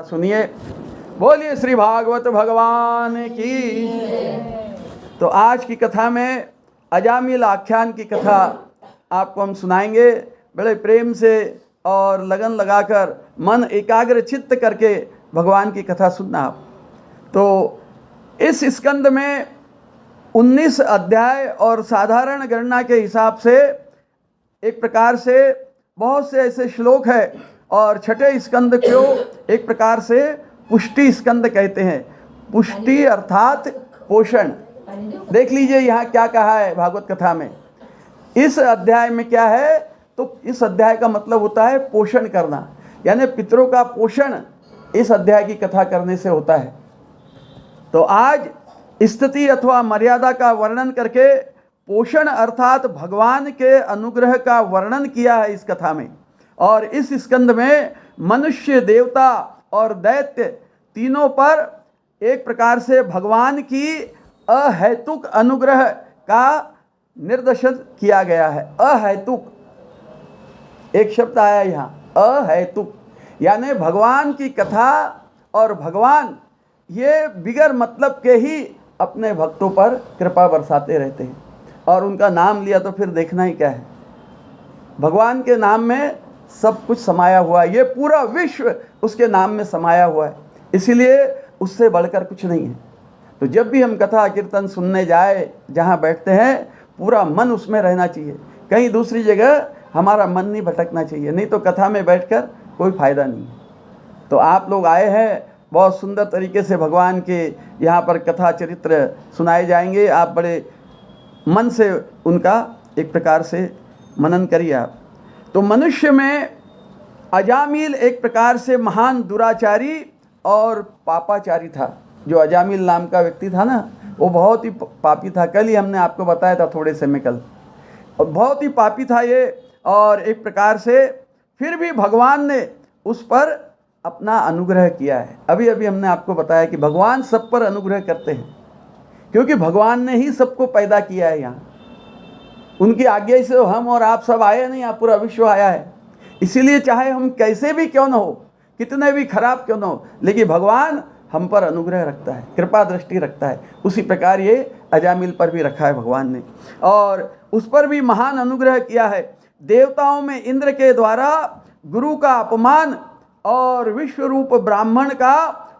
सुनिए, बोलिए श्री भागवत भगवान की। तो आज की कथा में अजामिल आख्यान की कथा आपको हम सुनाएंगे। बड़े प्रेम से और लगन लगाकर मन एकाग्र चित्त करके भगवान की कथा सुनना आप। तो इस स्कंद में 19 अध्याय और साधारण गणना के हिसाब से एक प्रकार से बहुत से ऐसे श्लोक है और छठे स्कंद को एक प्रकार से पुष्टि स्कंद कहते हैं। पुष्टि अर्थात पोषण। देख लीजिए यहाँ क्या कहा है भागवत कथा में। इस अध्याय में क्या है, तो इस अध्याय का मतलब होता है पोषण करना, यानी पितरों का पोषण इस अध्याय की कथा करने से होता है। तो आज स्थिति अथवा मर्यादा का वर्णन करके पोषण अर्थात भगवान के अनुग्रह का वर्णन किया है इस कथा में। और इस स्कंद में मनुष्य, देवता और दैत्य तीनों पर एक प्रकार से भगवान की अहैतुक अनुग्रह का निर्देशन किया गया है। अहैतुक एक शब्द आया यहाँ, अहैतुक, यानी भगवान की कथा और भगवान ये बिगर मतलब के ही अपने भक्तों पर कृपा बरसाते रहते हैं। और उनका नाम लिया तो फिर देखना ही क्या है, भगवान के नाम में सब कुछ समाया हुआ है। ये पूरा विश्व उसके नाम में समाया हुआ है, इसीलिए उससे बढ़कर कुछ नहीं है। तो जब भी हम कथा कीर्तन सुनने जाए, जहाँ बैठते हैं, पूरा मन उसमें रहना चाहिए, कहीं दूसरी जगह हमारा मन नहीं भटकना चाहिए, नहीं तो कथा में बैठकर कोई फ़ायदा नहीं है। तो आप लोग आए हैं, बहुत सुंदर तरीके से भगवान के यहाँ पर कथा चरित्र सुनाए जाएंगे। आप बड़े मन से उनका एक प्रकार से मनन करिए आप। तो मनुष्य में अजामिल एक प्रकार से महान दुराचारी और पापाचारी था। जो अजामिल नाम का व्यक्ति था ना, वो बहुत ही पापी था। कल ही हमने आपको बताया था थोड़े समय कल, और बहुत ही पापी था ये। और एक प्रकार से फिर भी भगवान ने उस पर अपना अनुग्रह किया है। अभी अभी हमने आपको बताया कि भगवान सब पर अनुग्रह करते हैं, क्योंकि भगवान ने ही सबको पैदा किया है। यहाँ उनकी आज्ञा से हम और आप सब आए नहीं, यहाँ पूरा विश्व आया है। इसीलिए चाहे हम कैसे भी क्यों न हो, कितने भी खराब क्यों न हो, लेकिन भगवान हम पर अनुग्रह रखता है, कृपा दृष्टि रखता है। उसी प्रकार ये अजामिल पर भी रखा है भगवान ने, और उस पर भी महान अनुग्रह किया है। देवताओं में इंद्र के द्वारा गुरु का अपमान और विश्वरूप ब्राह्मण का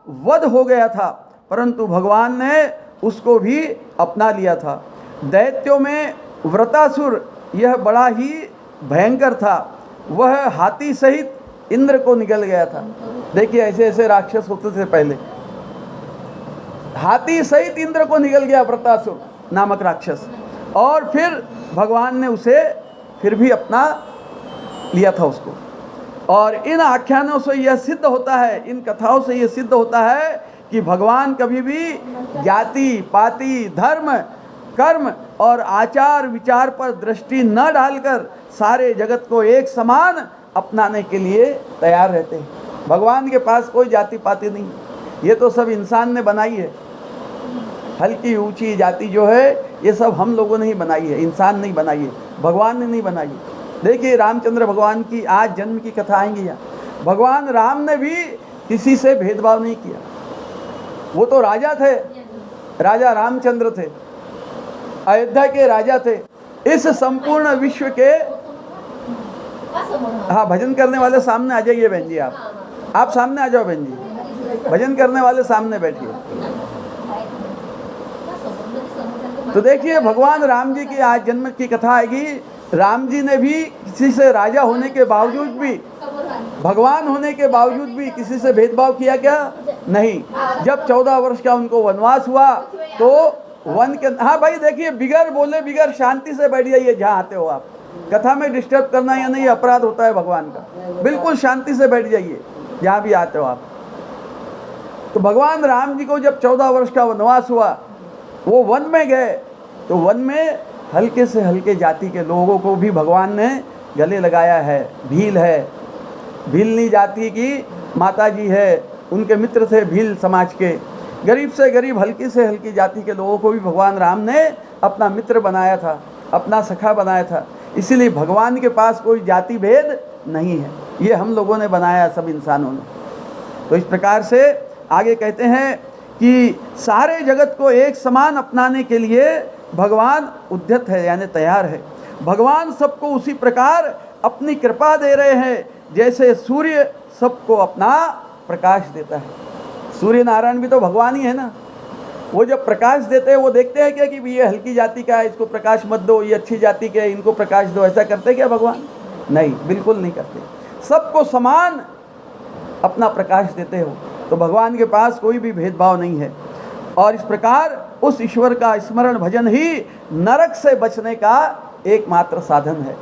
वध हो गया था, परंतु भगवान ने उसको भी अपना लिया था। दैत्यों में व्रतासुर यह बड़ा ही भयंकर था, वह हाथी सहित इंद्र को निगल गया था। देखिए ऐसे ऐसे राक्षस होते थे पहले, हाथी सहित इंद्र को निगल गया व्रतासुर नामक राक्षस, और फिर भगवान ने उसे फिर भी अपना लिया था उसको। और इन आख्यानों से यह सिद्ध होता है, इन कथाओं से यह सिद्ध होता है कि भगवान कभी भी जाति पाति धर्म कर्म और आचार विचार पर दृष्टि न डालकर सारे जगत को एक समान अपनाने के लिए तैयार रहते हैं। भगवान के पास कोई जाति पाति नहीं, ये तो सब इंसान ने बनाई है। हल्की ऊंची जाति जो है ये सब हम लोगों ने ही बनाई है, इंसान नहीं बनाई है, भगवान ने नहीं बनाई है। देखिए रामचंद्र भगवान की आज जन्म की कथा आएंगी यहाँ। भगवान राम ने भी किसी से भेदभाव नहीं किया। वो तो राजा थे, राजा रामचंद्र थे, अयोध्या के राजा थे। इस संपूर्ण विश्व के, हाँ भजन करने वाले सामने आ जाइए बहन जी, आप सामने आ जाओ बहन जी, भजन करने वाले सामने बैठिए। तो देखिए भगवान राम जी की आज जन्म की कथा आएगी। राम जी ने भी किसी से, राजा होने के बावजूद भी, भगवान होने के बावजूद भी किसी से भेदभाव किया क्या? नहीं। जब 14 वर्ष का उनको वनवास हुआ तो वन के, हाँ भाई देखिए बिगर बोले बिगर शांति से बैठ जाइए जहाँ आते हो आप। कथा में डिस्टर्ब करना या नहीं अपराध होता है भगवान का। बिल्कुल शांति से बैठ जाइए जहाँ भी आते हो आप। तो भगवान राम जी को जब 14 वर्ष का वनवास हुआ, वो वन में गए, तो वन में हल्के से हल्के जाति के लोगों को भी भगवान ने गले लगाया है। भील है, भीलनी जाति की माता जी है, उनके मित्र थे भील समाज के। गरीब से गरीब हल्की से हल्की जाति के लोगों को भी भगवान राम ने अपना मित्र बनाया था, अपना सखा बनाया था। इसीलिए भगवान के पास कोई जाति भेद नहीं है, ये हम लोगों ने बनाया, सब इंसानों ने। तो इस प्रकार से आगे कहते हैं कि सारे जगत को एक समान अपनाने के लिए भगवान उद्यत है, यानी तैयार है। भगवान सबको उसी प्रकार अपनी कृपा दे रहे हैं जैसे सूर्य सबको अपना प्रकाश देता है। सूर्य नारायण भी तो भगवान ही है ना। वो जब प्रकाश देते हैं वो देखते हैं क्या कि ये हल्की जाति का है, इसको प्रकाश मत दो, ये अच्छी जाति के, इनको प्रकाश दो, ऐसा करते क्या भगवान? नहीं, बिल्कुल नहीं करते। सबको समान अपना प्रकाश देते हो। तो भगवान के पास कोई भी भेदभाव नहीं है। और इस प्रकार उस ईश्वर का स्मरण भजन ही नरक से बचने का एकमात्र साधन है।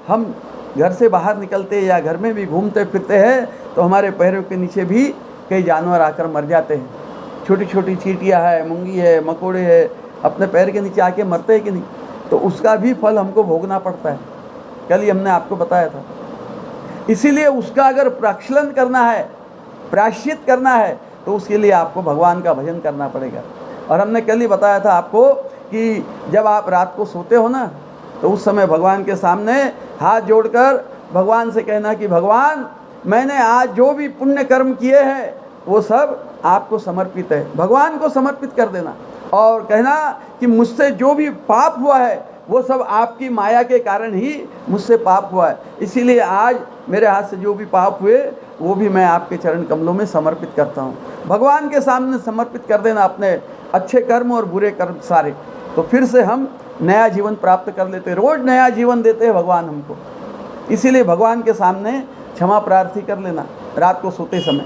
हम घर से बाहर निकलते या घर में भी घूमते फिरते हैं तो हमारे पैरों के नीचे भी कई जानवर आकर मर जाते हैं। छोटी छोटी चींटियाँ है, मूंगी है, मकोड़े है, अपने पैर के नीचे आके मरते हैं कि नहीं? तो उसका भी फल हमको भोगना पड़ता है। कल ही हमने आपको बताया था। इसीलिए उसका अगर प्रक्षालन करना है, प्रायश्चित करना है, तो उसके लिए आपको भगवान का भजन करना पड़ेगा। और हमने कल ही बताया था आपको कि जब आप रात को सोते हो ना, तो उस समय भगवान के सामने हाथ जोड़कर भगवान से कहना कि भगवान, मैंने आज जो भी पुण्य कर्म किए हैं वो सब आपको समर्पित है। भगवान को समर्पित कर देना और कहना कि मुझसे जो भी पाप हुआ है वो सब आपकी माया के कारण ही मुझसे पाप हुआ है। इसीलिए आज मेरे हाथ से जो भी पाप हुए वो भी मैं आपके चरण कमलों में समर्पित करता हूँ। भगवान के सामने समर्पित कर देना अपने अच्छे कर्म और बुरे कर्म सारे, तो फिर से हम नया जीवन प्राप्त कर लेते। रोज़ नया जीवन देते हैं भगवान हमको। इसीलिए भगवान के सामने क्षमा प्रार्थी कर लेना रात को सोते समय।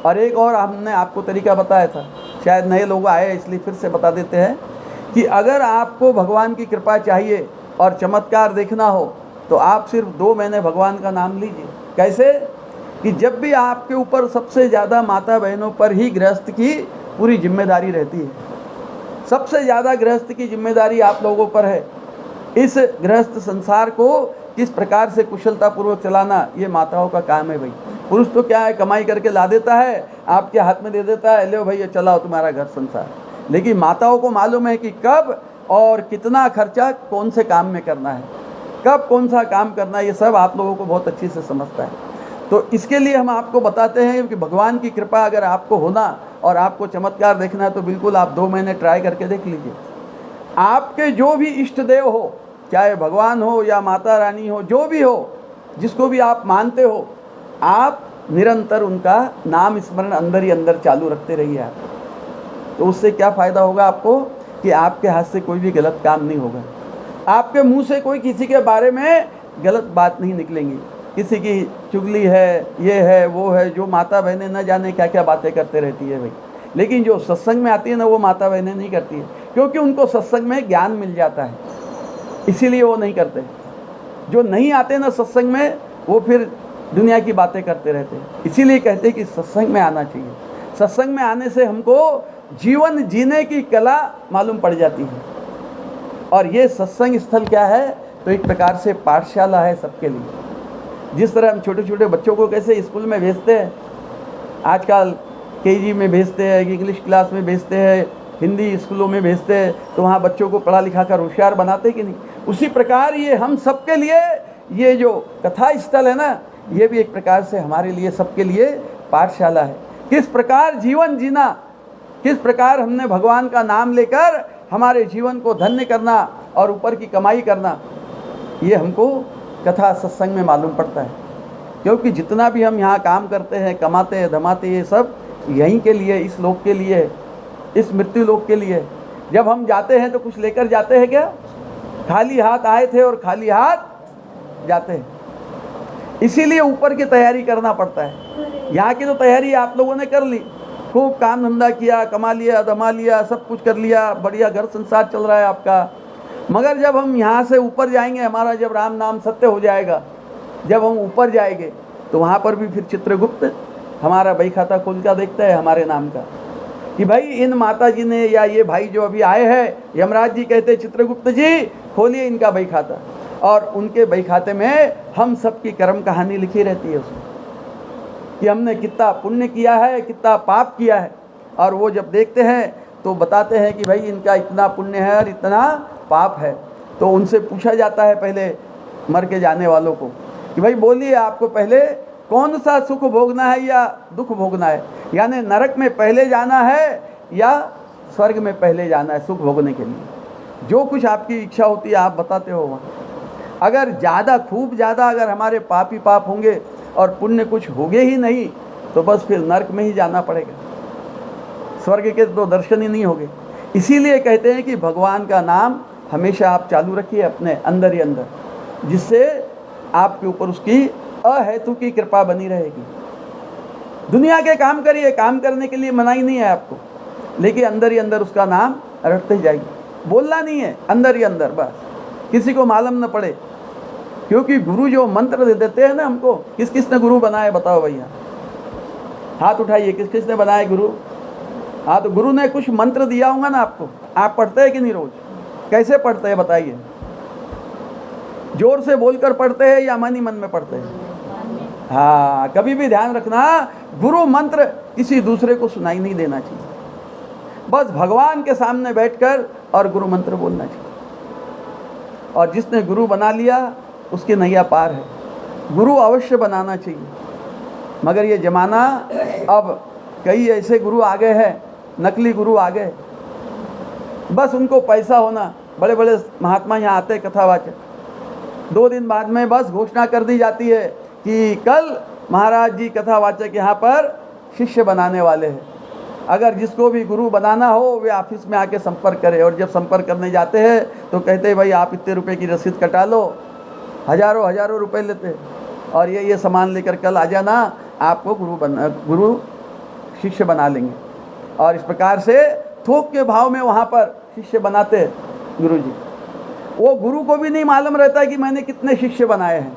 और एक और हमने आपको तरीका बताया था, शायद नए लोग आए इसलिए फिर से बता देते हैं कि अगर आपको भगवान की कृपा चाहिए और चमत्कार देखना हो तो आप सिर्फ 2 महीने भगवान का नाम लीजिए। कैसे? कि जब भी आपके ऊपर सबसे ज़्यादा माता बहनों पर ही गृहस्थ की पूरी जिम्मेदारी रहती है। सबसे ज़्यादा गृहस्थ की जिम्मेदारी आप लोगों पर है। इस गृहस्थ संसार को किस प्रकार से कुशलतापूर्वक चलाना, ये माताओं का काम है भाई। पुरुष तो क्या है, कमाई करके ला देता है, आपके हाथ में दे देता है, लो भैया चलाओ तुम्हारा घर संसार। लेकिन माताओं को मालूम है कि कब और कितना खर्चा कौन से काम में करना है, कब कौन सा काम करना है, ये सब आप लोगों को बहुत अच्छी से समझता है। तो इसके लिए हम आपको बताते हैं कि भगवान की कृपा अगर आपको होना और आपको चमत्कार देखना है तो बिल्कुल आप 2 महीने ट्राई करके देख लीजिए। आपके जो भी इष्ट देव हो, चाहे भगवान हो या माता रानी हो, जो भी हो, जिसको भी आप मानते हो, आप निरंतर उनका नाम स्मरण अंदर ही अंदर चालू रखते रहिए आप। तो उससे क्या फ़ायदा होगा आपको कि आपके हाथ से कोई भी गलत काम नहीं होगा। आपके मुंह से कोई किसी के बारे में गलत बात नहीं निकलेंगी। किसी की चुगली है, ये है, वो है, जो माता बहनें न जाने क्या क्या बातें करते रहती है भाई। लेकिन जो सत्संग में आती है ना, वो माता बहनें नहीं करती है, क्योंकि उनको सत्संग में ज्ञान मिल जाता है, इसीलिए वो नहीं करते। जो नहीं आते ना सत्संग में, वो फिर दुनिया की बातें करते रहते हैं। इसीलिए कहते हैं कि सत्संग में आना चाहिए। सत्संग में आने से हमको जीवन जीने की कला मालूम पड़ जाती है। और ये सत्संग स्थल क्या है? तो एक प्रकार से पाठशाला है सबके लिए। जिस तरह हम छोटे छोटे बच्चों को कैसे स्कूल में भेजते हैं, आजकल केजी में भेजते हैं, इंग्लिश क्लास में भेजते हैं, हिंदी स्कूलों में भेजते हैं, तो वहाँ बच्चों को पढ़ा लिखा कर होशियार बनाते कि नहीं? उसी प्रकार ये हम सबके लिए ये जो कथा स्थल है ना, ये भी एक प्रकार से हमारे लिए सबके लिए पाठशाला है। किस प्रकार जीवन जीना, किस प्रकार हमने भगवान का नाम लेकर हमारे जीवन को धन्य करना और ऊपर की कमाई करना, ये हमको कथा सत्संग में मालूम पड़ता है। क्योंकि जितना भी हम यहाँ काम करते हैं, कमाते हैं, धमाते, ये सब यहीं के लिए, इस लोक के लिए, इस मृत्यु लोक के लिए। जब हम जाते हैं तो कुछ लेकर जाते हैं क्या? खाली हाथ आए थे और खाली हाथ जाते हैं। इसीलिए ऊपर की तैयारी करना पड़ता है। यहाँ की तो तैयारी आप लोगों ने कर ली, खूब काम धंधा किया, कमा लिया, धमा लिया, सब कुछ कर लिया, बढ़िया घर संसार चल रहा है आपका। मगर जब हम यहाँ से ऊपर जाएंगे, हमारा जब राम नाम सत्य हो जाएगा, जब हम ऊपर जाएंगे तो वहाँ पर भी फिर चित्रगुप्त हमारा बही खाता खोल कर देखता है हमारे नाम का कि भाई इन माता जी ने या ये भाई जो अभी आए हैं, यमराज जी कहते चित्रगुप्त जी खोलिए इनका बही खाता। और उनके बही खाते में हम सबकी कर्म कहानी लिखी रहती है उसमें कि हमने कितना पुण्य किया है, कितना पाप किया है। और वो जब देखते हैं तो बताते हैं कि भाई इनका इतना पुण्य है और इतना पाप है। तो उनसे पूछा जाता है पहले मर के जाने वालों को कि भाई बोलिए आपको पहले कौन सा सुख भोगना है या दुख भोगना है, यानी नरक में पहले जाना है या स्वर्ग में पहले जाना है सुख भोगने के लिए। जो कुछ आपकी इच्छा होती है आप बताते हो वहाँ। अगर ज़्यादा खूब ज़्यादा अगर हमारे पाप ही पाप होंगे और पुण्य कुछ होगे ही नहीं तो बस फिर नरक में ही जाना पड़ेगा, स्वर्ग के तो दर्शन ही नहीं होंगे। इसीलिए कहते हैं कि भगवान का नाम हमेशा आप चालू रखिए अपने अंदर ही अंदर, जिससे आपके ऊपर उसकी अहेतु की कृपा बनी रहेगी। दुनिया के काम करिए, काम करने के लिए मनाही नहीं है आपको, लेकिन अंदर ही अंदर उसका नाम रटते ही जाइए। बोलना नहीं है, अंदर ही अंदर, बस किसी को मालूम न पड़े। क्योंकि गुरु जो मंत्र दे देते हैं ना हमको, किस किस ने गुरु बनाए बताओ भैया, हाथ उठाइए, किस किस ने बनाए गुरु? हाँ, तो गुरु ने कुछ मंत्र दिया होगा ना आपको, आप पढ़ते हैं कि नहीं रोज? कैसे पढ़ते हैं बताइए? जोर से बोलकर पढ़ते हैं या मन ही मन में पढ़ते हैं? हाँ, कभी भी ध्यान रखना, गुरु मंत्र किसी दूसरे को सुनाई नहीं देना चाहिए, बस भगवान के सामने बैठकर और गुरु मंत्र बोलना चाहिए। और जिसने गुरु बना लिया उसकी नैया पार है। गुरु अवश्य बनाना चाहिए, मगर ये ज़माना अब कई ऐसे गुरु आ गए हैं, नकली गुरु आ गए, बस उनको पैसा होना। बड़े बड़े महात्मा यहाँ आते हैं कथावाचक, 2 दिन बाद में बस घोषणा कर दी जाती है कि कल महाराज जी कथावाचक यहाँ पर शिष्य बनाने वाले हैं। अगर जिसको भी गुरु बनाना हो वे ऑफिस में आके संपर्क करे, और जब संपर्क करने जाते हैं तो कहते हैं भाई आप इतने रुपए की रसीद कटा लो, हजारों रुपए लेते, और ये सामान लेकर कल आ जाना, आपको गुरु शिष्य बना लेंगे। और इस प्रकार से थोक के भाव में वहाँ पर शिष्य बनाते हैं गुरु जी। वो गुरु को भी नहीं मालूम रहता कि मैंने कितने शिष्य बनाए हैं।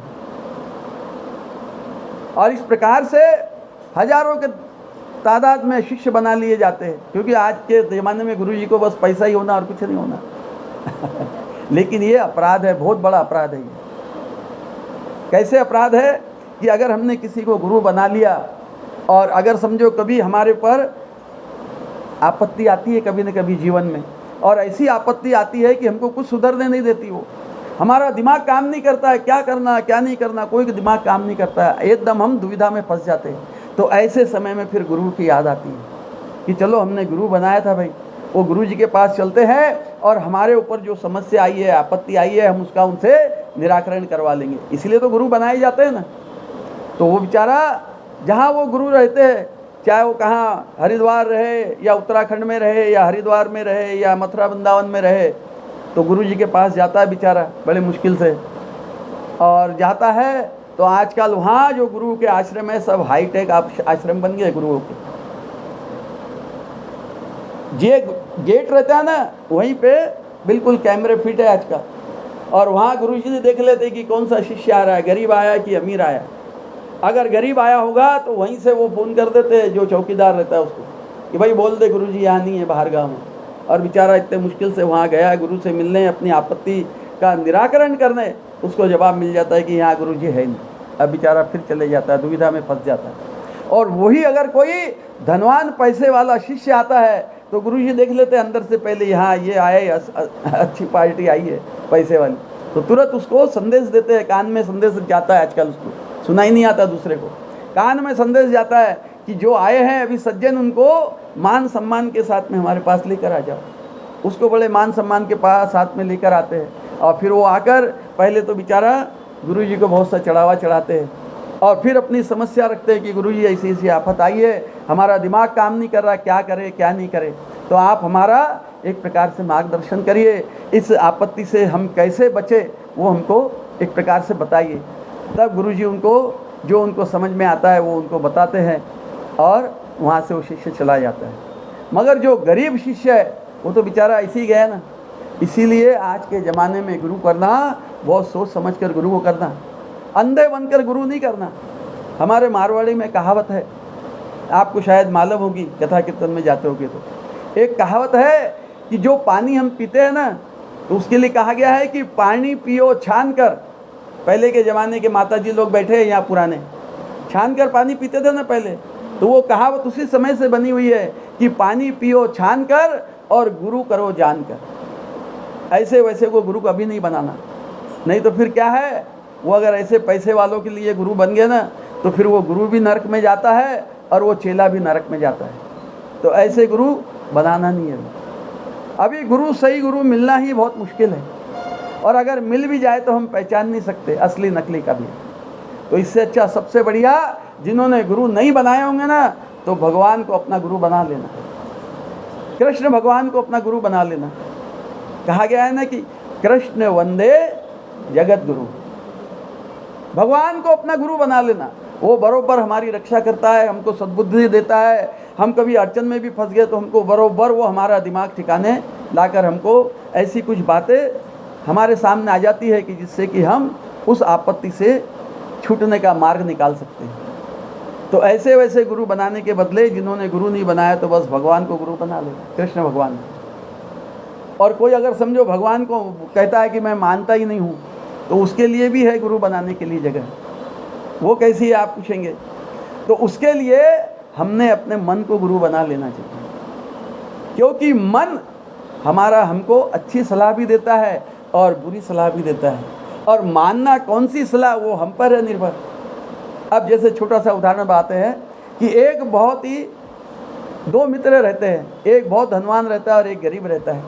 और इस प्रकार से हजारों के तादाद में शिष्य बना लिए जाते हैं, क्योंकि आज के ज़माने में गुरु जी को बस पैसा ही होना और कुछ नहीं होना। लेकिन ये अपराध है, बहुत बड़ा अपराध है ये। कैसे अपराध है कि अगर हमने किसी को गुरु बना लिया और अगर समझो कभी हमारे पर आपत्ति आती है कभी न कभी जीवन में, और ऐसी आपत्ति आती है कि हमको कुछ सुधरने नहीं देती, वो हमारा दिमाग काम नहीं करता है, क्या करना क्या नहीं करना, कोई दिमाग काम नहीं करता है, एकदम हम दुविधा में फंस जाते हैं। तो ऐसे समय में फिर गुरु की याद आती है कि चलो हमने गुरु बनाया था भाई, वो गुरु जी के पास चलते हैं और हमारे ऊपर जो समस्या आई है, आपत्ति आई है, हम उसका उनसे निराकरण करवा लेंगे। इसलिए तो गुरु बनाए जाते हैं ना। तो वो बेचारा जहाँ वो गुरु रहते हैं, चाहे वो कहाँ हरिद्वार रहे या उत्तराखंड में रहे या हरिद्वार में रहे या मथुरा वृंदावन में रहे, तो गुरु जी के पास जाता है बेचारा बड़े मुश्किल से, और जाता है तो आजकल वहाँ जो गुरु के आश्रम है सब हाईटेक आश्रम बन गए गुरुओं के। जे गेट रहता है ना वहीं पे बिल्कुल कैमरे फिट है आजकल, और वहाँ गुरु जी देख लेते कि कौन सा शिष्य आ रहा है, गरीब आया कि अमीर आया। अगर गरीब आया होगा तो वहीं से वो फ़ोन कर देते जो चौकीदार रहता है उसको कि भाई बोल दे गुरु जी यहाँ नहीं है, बाहर गाँव में। और बेचारा इतने मुश्किल से वहाँ गया गुरु से मिलने, अपनी आपत्ति का निराकरण करने, उसको जवाब मिल जाता है कि यहाँ गुरु जी है नहीं। अब बेचारा फिर चले जाता है, दुविधा में फंस जाता है। और वही अगर कोई धनवान पैसे वाला शिष्य आता है तो गुरु जी देख लेते हैं अंदर से पहले यहाँ ये आए, अच्छी पार्टी आई है पैसे वाली, तो तुरंत उसको संदेश देते हैं। कान में संदेश जाता है, आजकल उसको सुनाई नहीं आता दूसरे को, कान में संदेश जाता है कि जो आए हैं अभी सज्जन, उनको मान सम्मान के साथ में हमारे पास लेकर आ जाओ। उसको बड़े मान सम्मान के पास साथ में लेकर आते हैं, और फिर वो आकर पहले तो बेचारा गुरु जी को बहुत सा चढ़ावा चढ़ाते हैं, और फिर अपनी समस्या रखते हैं कि गुरु जी ऐसी ऐसी आफत आई है, हमारा दिमाग काम नहीं कर रहा, क्या करे क्या नहीं करे, तो आप हमारा एक प्रकार से मार्गदर्शन करिए, इस आपत्ति से हम कैसे बचे वो हमको एक प्रकार से बताइए। तब गुरु जी उनको जो उनको समझ में आता है वो उनको बताते हैं, और वहाँ से वो शिष्य चला जाता है। मगर जो गरीब शिष्य है वो तो बेचारा ऐसे ही गया ना। इसीलिए आज के ज़माने में गुरु करना बहुत सोच समझ कर गुरु को करना, अंधे बनकर गुरु नहीं करना। हमारे मारवाड़ी में कहावत है, आपको शायद मालूम होगी, कथा कीर्तन में जाते होगे तो एक कहावत है कि जो पानी हम पीते हैं ना, तो उसके लिए कहा गया है कि पानी पियो छान कर। पहले के ज़माने के माता जी लोग बैठे हैं यहाँ पुराने, छान कर पानी पीते थे ना पहले, तो वो कहावत उसी समय से बनी हुई है कि पानी पियो छान कर और गुरु करो जान कर। ऐसे वैसे को गुरु कभी नहीं बनाना, नहीं तो फिर क्या है, वो अगर ऐसे पैसे वालों के लिए गुरु बन गए ना तो फिर वो गुरु भी नरक में जाता है और वो चेला भी नरक में जाता है। तो ऐसे गुरु बनाना नहीं है। अभी गुरु, सही गुरु मिलना ही बहुत मुश्किल है, और अगर मिल भी जाए तो हम पहचान नहीं सकते असली नकली का भी। तो इससे अच्छा, सबसे बढ़िया, जिन्होंने गुरु नहीं बनाए होंगे ना, तो भगवान को अपना गुरु बना लेना, कृष्ण भगवान को अपना गुरु बना लेना। कहा गया है ना कि कृष्ण वंदे जगत गुरु, भगवान को अपना गुरु बना लेना। वो बरोबर हमारी रक्षा करता है, हमको सद्बुद्धि देता है। हम कभी अड़चन में भी फंस गए तो हमको बरोबर वो हमारा दिमाग ठिकाने लाकर हमको ऐसी कुछ बातें हमारे सामने आ जाती है कि जिससे कि हम उस आपत्ति से छूटने का मार्ग निकाल सकते हैं। तो ऐसे वैसे गुरु बनाने के बदले जिन्होंने गुरु नहीं बनाया तो बस भगवान को गुरु बना लेना, कृष्ण भगवान। और कोई अगर समझो भगवान को कहता है कि मैं मानता ही नहीं हूँ, तो उसके लिए भी है गुरु बनाने के लिए जगह। वो कैसी है आप पूछेंगे। तो उसके लिए हमने अपने मन को गुरु बना लेना चाहिए, क्योंकि मन हमारा हमको अच्छी सलाह भी देता है और बुरी सलाह भी देता है, और मानना कौन सी सलाह वो हम पर है निर्भर। अब जैसे छोटा सा उदाहरण बताते हैं कि एक बहुत ही, दो मित्र रहते हैं, एक बहुत धनवान रहता है और एक गरीब रहता है।